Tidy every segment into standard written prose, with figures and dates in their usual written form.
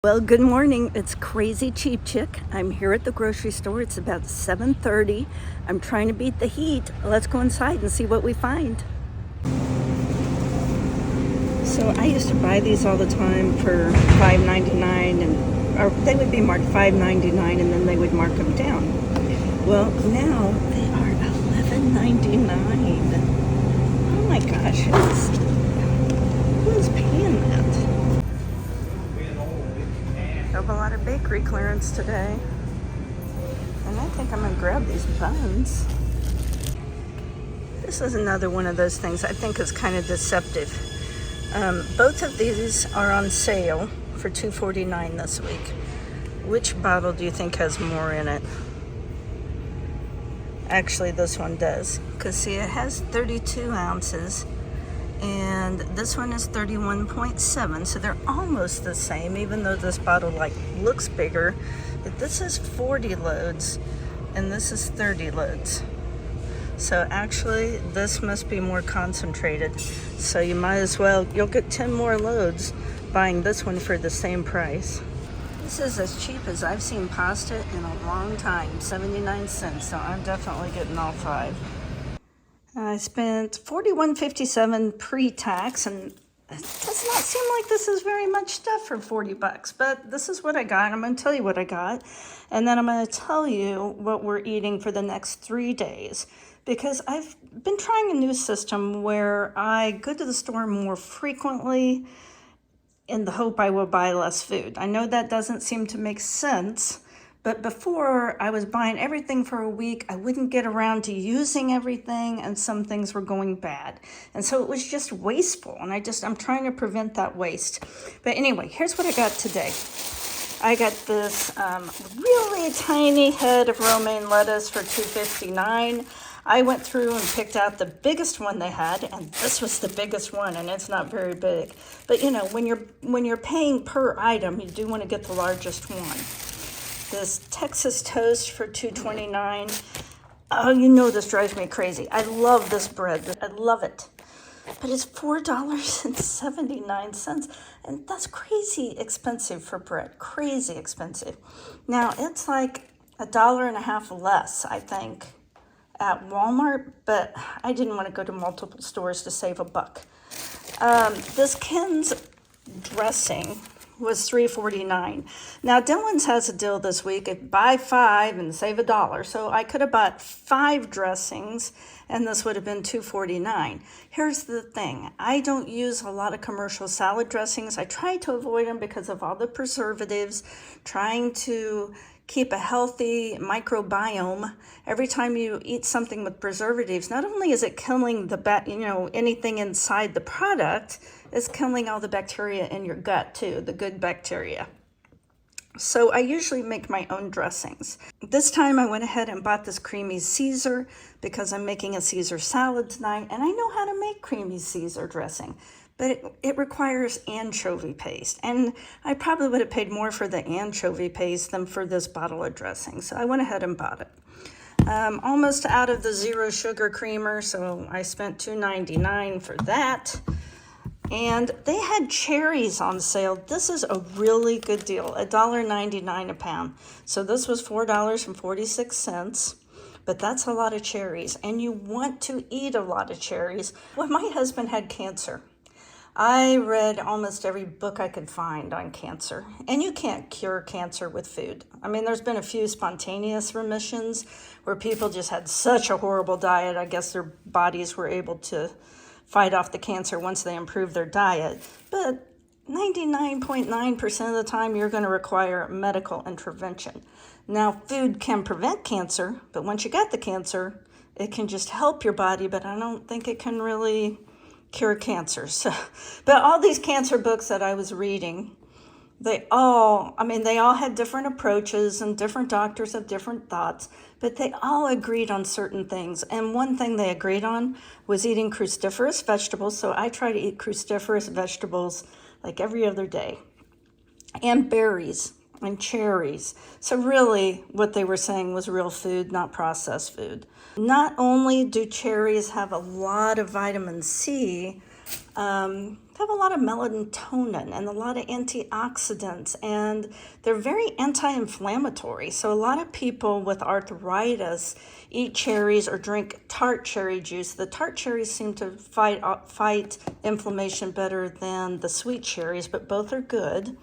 Well, good morning. It's Crazy Cheap Chick. I'm here at the grocery store. It's about 7:30. I'm trying to beat the heat. Let's go inside and see what we find. So I used to buy these all the time for $5.99, or they would be marked $5.99 and then they would mark them down. Well, now they are $11.99. Oh my gosh, who's paying that? Have a lot of bakery clearance today. And I think I'm gonna grab these buns. This is another one of those things I think is kind of deceptive. Both of these are on sale for $2.49 this week. Which bottle do you think has more in it? Actually, this one does. Because see, it has 32 ounces. And this one is 31.7, so they're almost the same, even though this bottle looks bigger. But this is 40 loads and this is 30 loads. So actually this must be more concentrated. So you might as well, you'll get 10 more loads buying this one for the same price. This is as cheap as I've seen pasta in a long time, 79 cents. So I'm definitely getting all 5. I spent $41.57 pre-tax, and it does not seem like this is very much stuff for $40, but this is what I got. I'm going to tell you what I got, and then I'm going to tell you what we're eating for the next 3 days, because I've been trying a new system where I go to the store more frequently in the hope I will buy less food. I know that doesn't seem to make sense, but before I was buying everything for a week, I wouldn't get around to using everything, and some things were going bad. And so it was just wasteful, and I'm trying to prevent that waste. But anyway, here's what I got today. I got this really tiny head of romaine lettuce for $2.59. I went through and picked out the biggest one they had, and this was the biggest one, and it's not very big. But you know, when you're paying per item, you do want to get the largest one. This Texas toast for $2.29. Oh, you know this drives me crazy. I love this bread. I love it. But it's $4.79. And that's crazy expensive for bread. Crazy expensive. Now, it's like $1.50 less, I think, at Walmart. But I didn't want to go to multiple stores to save $1. This Ken's dressing was $3.49. Now, Dillons has a deal this week. Buy 5 and save $1. So I could have bought 5 dressings, and this would have been $2.49. Here's the thing. I don't use a lot of commercial salad dressings. I try to avoid them because of all the preservatives, trying to keep a healthy microbiome. Every time you eat something with preservatives, not only is it killing anything inside the product, it's killing all the bacteria in your gut too, the good bacteria. So I usually make my own dressings. This time I went ahead and bought this creamy Caesar because I'm making a Caesar salad tonight, and I know how to make creamy Caesar dressing. But it requires anchovy paste. And I probably would have paid more for the anchovy paste than for this bottle of dressing. So I went ahead and bought it. Almost out of the zero sugar creamer, so I spent $2.99 for that. And they had cherries on sale. This is a really good deal, $1.99 a pound. So this was $4.46. But that's a lot of cherries. And you want to eat a lot of cherries. Well, my husband had cancer. I read almost every book I could find on cancer, and you can't cure cancer with food. I mean, there's been a few spontaneous remissions where people just had such a horrible diet. I guess their bodies were able to fight off the cancer once they improved their diet. But 99.9% of the time, you're going to require medical intervention. Now, food can prevent cancer, but once you get the cancer, it can just help your body, but I don't think it can really cure cancer. So, but all these cancer books that I was reading, they all had different approaches, and different doctors have different thoughts, but they all agreed on certain things. And one thing they agreed on was eating cruciferous vegetables. So I try to eat cruciferous vegetables like every other day, and berries and cherries. So really what they were saying was real food, not processed food. Not only do cherries have a lot of vitamin C, have a lot of melatonin and a lot of antioxidants, and they're very anti-inflammatory. So a lot of people with arthritis eat cherries or drink tart cherry juice. The tart cherries seem to fight inflammation better than the sweet cherries, but both are good.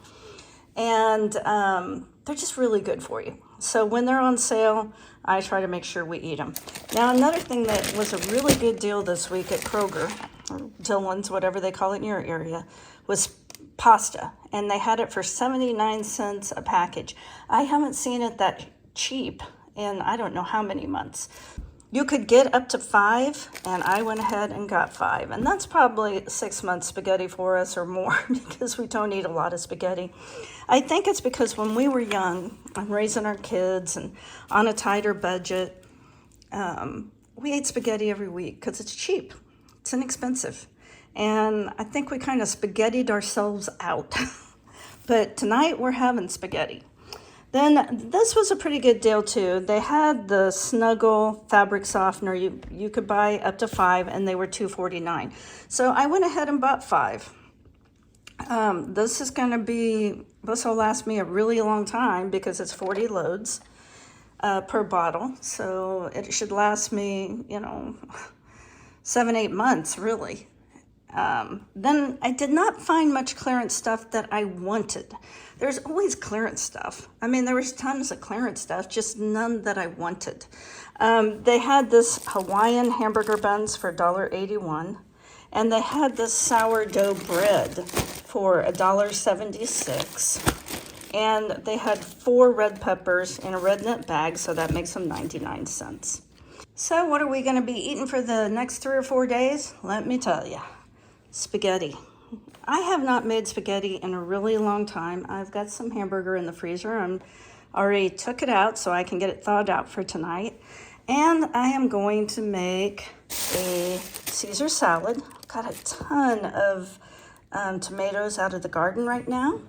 And they're just really good for you. So when they're on sale, I try to make sure we eat them. Now, another thing that was a really good deal this week at Kroger, or Dillons, whatever they call it in your area, was pasta. And they had it for 79 cents a package. I haven't seen it that cheap in I don't know how many months. You could get up to 5, and I went ahead and got 5. And that's probably 6 months spaghetti for us or more, because we don't eat a lot of spaghetti. I think it's because when we were young and raising our kids and on a tighter budget, we ate spaghetti every week because it's cheap. It's inexpensive. And I think we kind of spaghettied ourselves out. But tonight we're having spaghetti. Then this was a pretty good deal too. They had the Snuggle fabric softener. You could buy up to 5, and they were $2.49. So I went ahead and bought 5. This will last me a really long time because it's 40 loads per bottle. So it should last me, 7-8 months really. Then I did not find much clearance stuff that I wanted. There's always clearance stuff. I mean, there was tons of clearance stuff, just none that I wanted. They had this Hawaiian hamburger buns for $1.81, and they had this sourdough bread for $1.76, and they had 4 red peppers in a red knit bag, so that makes them 99 cents. So what are we going to be eating for the next 3 or 4 days? Let me tell you. Spaghetti. I have not made spaghetti in a really long time. I've got some hamburger in the freezer. I already took it out so I can get it thawed out for tonight. And I am going to make a Caesar salad. I've got a ton of tomatoes out of the garden right now,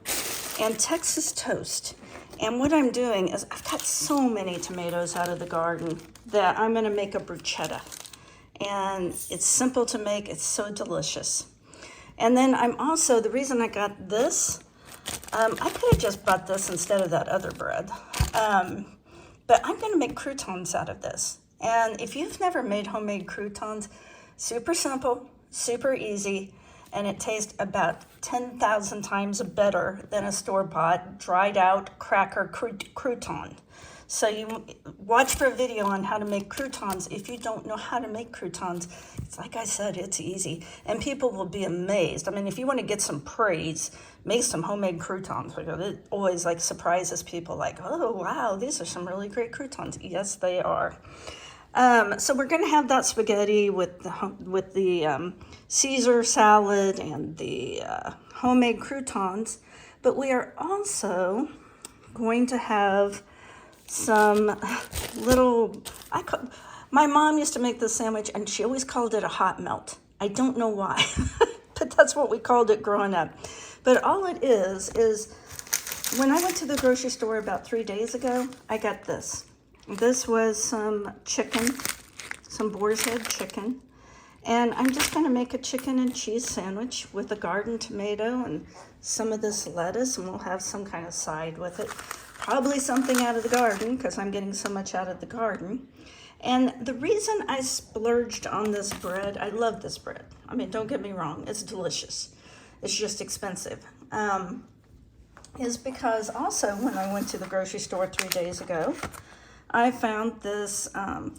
and Texas toast. And what I'm doing is I've got so many tomatoes out of the garden that I'm going to make a bruschetta. And it's simple to make. It's so delicious. And then the reason I got this, I could have just bought this instead of that other bread. But I'm going to make croutons out of this. And if you've never made homemade croutons, super simple, super easy, and it tastes about 10,000 times better than a store-bought, dried-out cracker crouton. So you watch for a video on how to make croutons. If you don't know how to make croutons, it's like I said, it's easy. And people will be amazed. I mean, if you want to get some praise, make some homemade croutons, because it always surprises people oh, wow, these are some really great croutons. Yes, they are. So we're going to have that spaghetti with the Caesar salad and the homemade croutons. But we are also going to have some my mom used to make this sandwich, and she always called it a hot melt. I don't know why, but that's what we called it growing up. But all it is when I went to the grocery store about 3 days ago, I got this. This was some chicken, some boar's head chicken. And I'm just going to make a chicken and cheese sandwich with a garden tomato and some of this lettuce, and we'll have some kind of side with it. Probably something out of the garden, because I'm getting so much out of the garden. And the reason I splurged on this bread, I love this bread. I mean, don't get me wrong, it's delicious. It's just expensive. Is because also when I went to the grocery store 3 days ago, I found this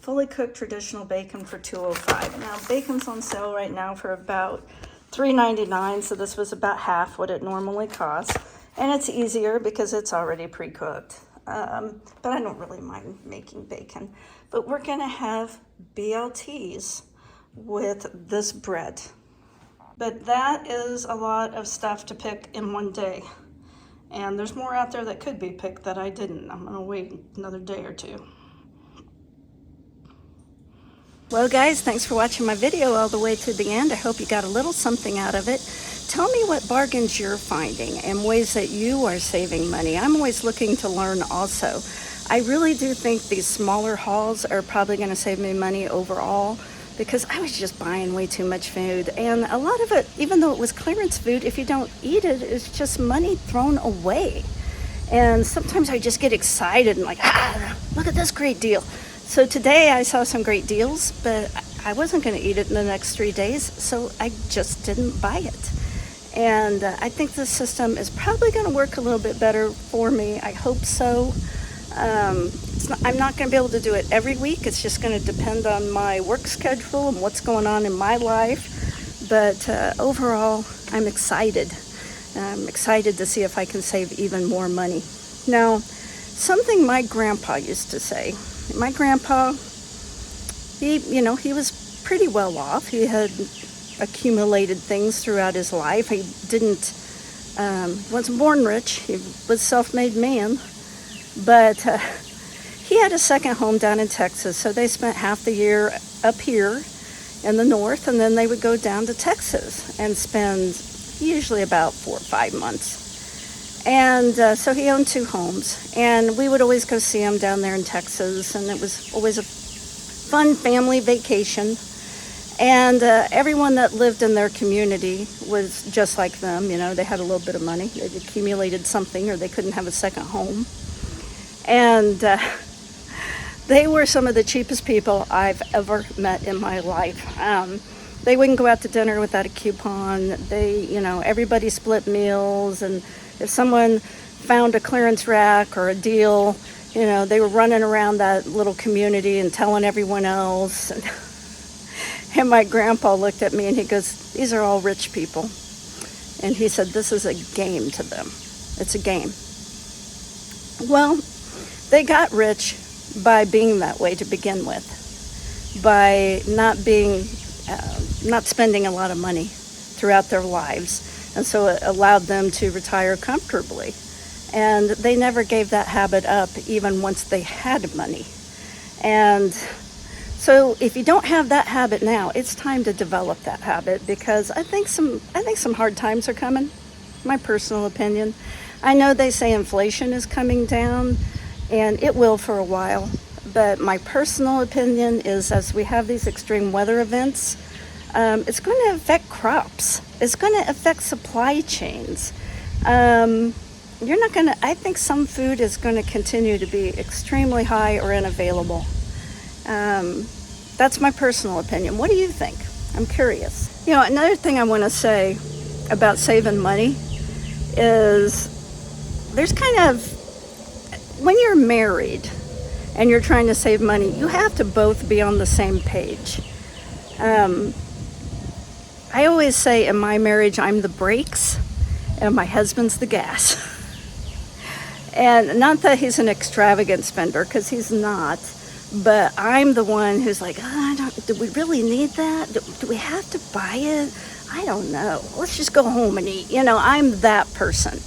fully cooked traditional bacon for $2.05. Now, bacon's on sale right now for about $3.99, so this was about half what it normally costs. And it's easier because it's already pre-cooked. But I don't really mind making bacon. But we're going to have BLTs with this bread. But that is a lot of stuff to pick in one day. And there's more out there that could be picked that I didn't. I'm going to wait another day or two. Well, guys, thanks for watching my video all the way to the end. I hope you got a little something out of it. Tell me what bargains you're finding and ways that you are saving money. I'm always looking to learn also. I really do think these smaller hauls are probably going to save me money overall, because I was just buying way too much food. And a lot of it, even though it was clearance food, if you don't eat it, it's just money thrown away. And sometimes I just get excited and like, look at this great deal. So today I saw some great deals, but I wasn't going to eat it in the next 3 days, so I just didn't buy it. And I think this system is probably going to work a little bit better for me. I hope so. I'm not going to be able to do it every week. It's just going to depend on my work schedule and what's going on in my life. But overall, I'm excited. I'm excited to see if I can save even more money. Now, something my grandpa used to say. My grandpa, he was pretty well off. He had accumulated things throughout his life. He wasn't born rich. He was a self-made man. But he had a second home down in Texas, so they spent half the year up here in the north, and then they would go down to Texas and spend usually about 4 or 5 months. And so he owned 2 homes, and we would always go see him down there in Texas, and it was always a fun family vacation. And everyone that lived in their community was just like them. They had a little bit of money. They'd accumulated something, or they couldn't have a second home. And they were some of the cheapest people I've ever met in my life. They wouldn't go out to dinner without a coupon. Everybody split meals. And if someone found a clearance rack or a deal, they were running around that little community and telling everyone else. And my grandpa looked at me and he goes, "These are all rich people." And he said, "This is a game to them. It's a game." Well, they got rich by being that way to begin with, by not spending a lot of money throughout their lives. And so it allowed them to retire comfortably. And they never gave that habit up, even once they had money. And so if you don't have that habit now, it's time to develop that habit, because I think some hard times are coming, my personal opinion. I know they say inflation is coming down, and it will for a while. But my personal opinion is, as we have these extreme weather events, it's going to affect crops. It's going to affect supply chains. I think some food is going to continue to be extremely high or unavailable. That's my personal opinion. What do you think? I'm curious. Another thing I want to say about saving money is there's when you're married and you're trying to save money, you have to both be on the same page. I always say in my marriage, I'm the brakes and my husband's the gas. And not that he's an extravagant spender, because he's not, but I'm the one who's like, do we really need that? Do we have to buy it? I don't know. Let's just go home and eat. I'm that person.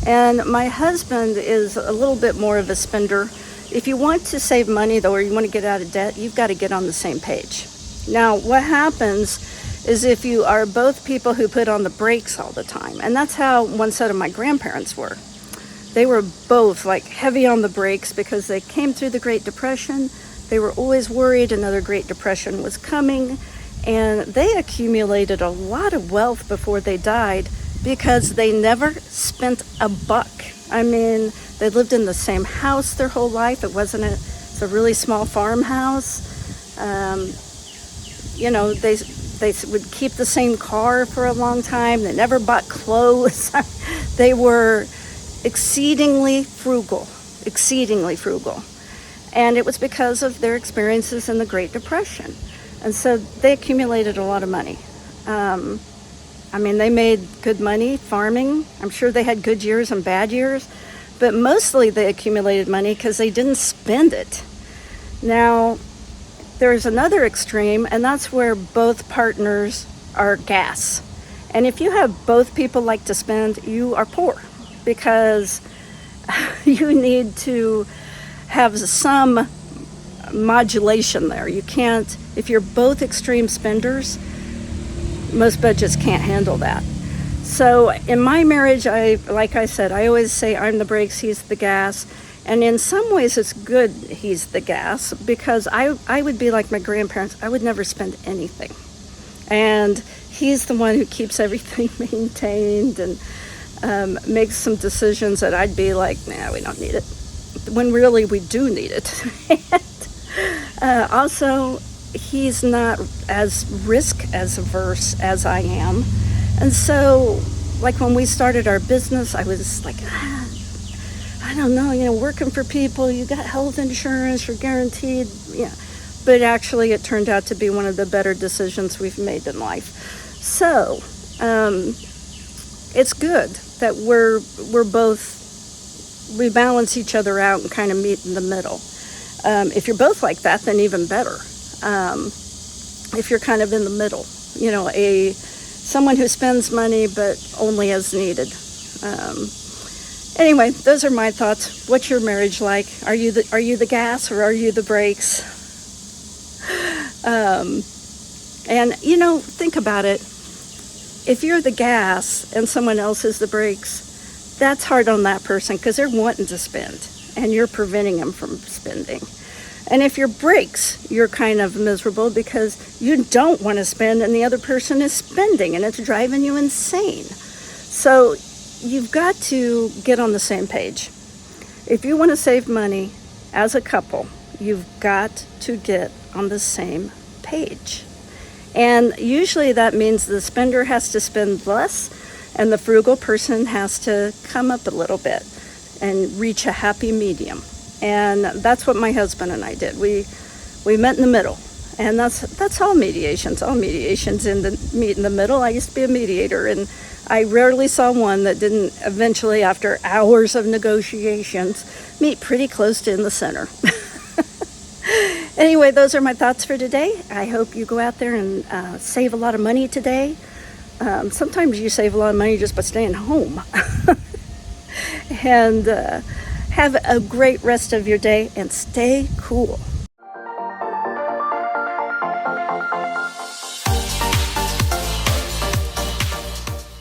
And my husband is a little bit more of a spender. If you want to save money, though, or you want to get out of debt, you've got to get on the same page. Now, what happens is if you are both people who put on the brakes all the time, and that's how one set of my grandparents were. They were both heavy on the brakes because they came through the Great Depression. They were always worried another Great Depression was coming, and they accumulated a lot of wealth before they died because they never spent a buck. I mean, they lived in the same house their whole life. It's a really small farmhouse. They would keep the same car for a long time. They never bought clothes. They were exceedingly frugal. And it was because of their experiences in the Great Depression. And so they accumulated a lot of money. They made good money farming. I'm sure they had good years and bad years, but mostly they accumulated money because they didn't spend it. Now, there's another extreme, and that's where both partners are gas. And if you have both people like to spend, you are poor, because you need to have some modulation there. You can't, if you're both extreme spenders, most budgets can't handle that. So in my marriage, like I said, I always say I'm the brakes, he's the gas. And in some ways it's good he's the gas, because I would be like my grandparents. I would never spend anything. And he's the one who keeps everything maintained and makes some decisions that I'd be like, nah, we don't need it, when really we do need it. And, also, he's not as risk averse as I am. And so, like when we started our business, I was like, I don't know, working for people, you got health insurance, you're guaranteed, But actually, it turned out to be one of the better decisions we've made in life. So, it's good that we balance each other out and kind of meet in the middle. If you're both like that, then even better. If you're kind of in the middle, someone who spends money but only as needed. Anyway, those are my thoughts. What's your marriage like? Are you the gas or are you the brakes? And think about it. If you're the gas and someone else is the brakes, that's hard on that person because they're wanting to spend and you're preventing them from spending. And if you're brakes, you're kind of miserable because you don't want to spend and the other person is spending and it's driving you insane. So you've got to get on the same page. If you want to save money as a couple, you've got to get on the same page. And usually that means the spender has to spend less and the frugal person has to come up a little bit and reach a happy medium. And that's what my husband and I did. We met in the middle. And that's all mediations. All mediations meet in the middle. I used to be a mediator, and I rarely saw one that didn't eventually, after hours of negotiations, meet pretty close to in the center. Anyway, those are my thoughts for today. I hope you go out there and save a lot of money today. Sometimes you save a lot of money just by staying home. And have a great rest of your day and stay cool.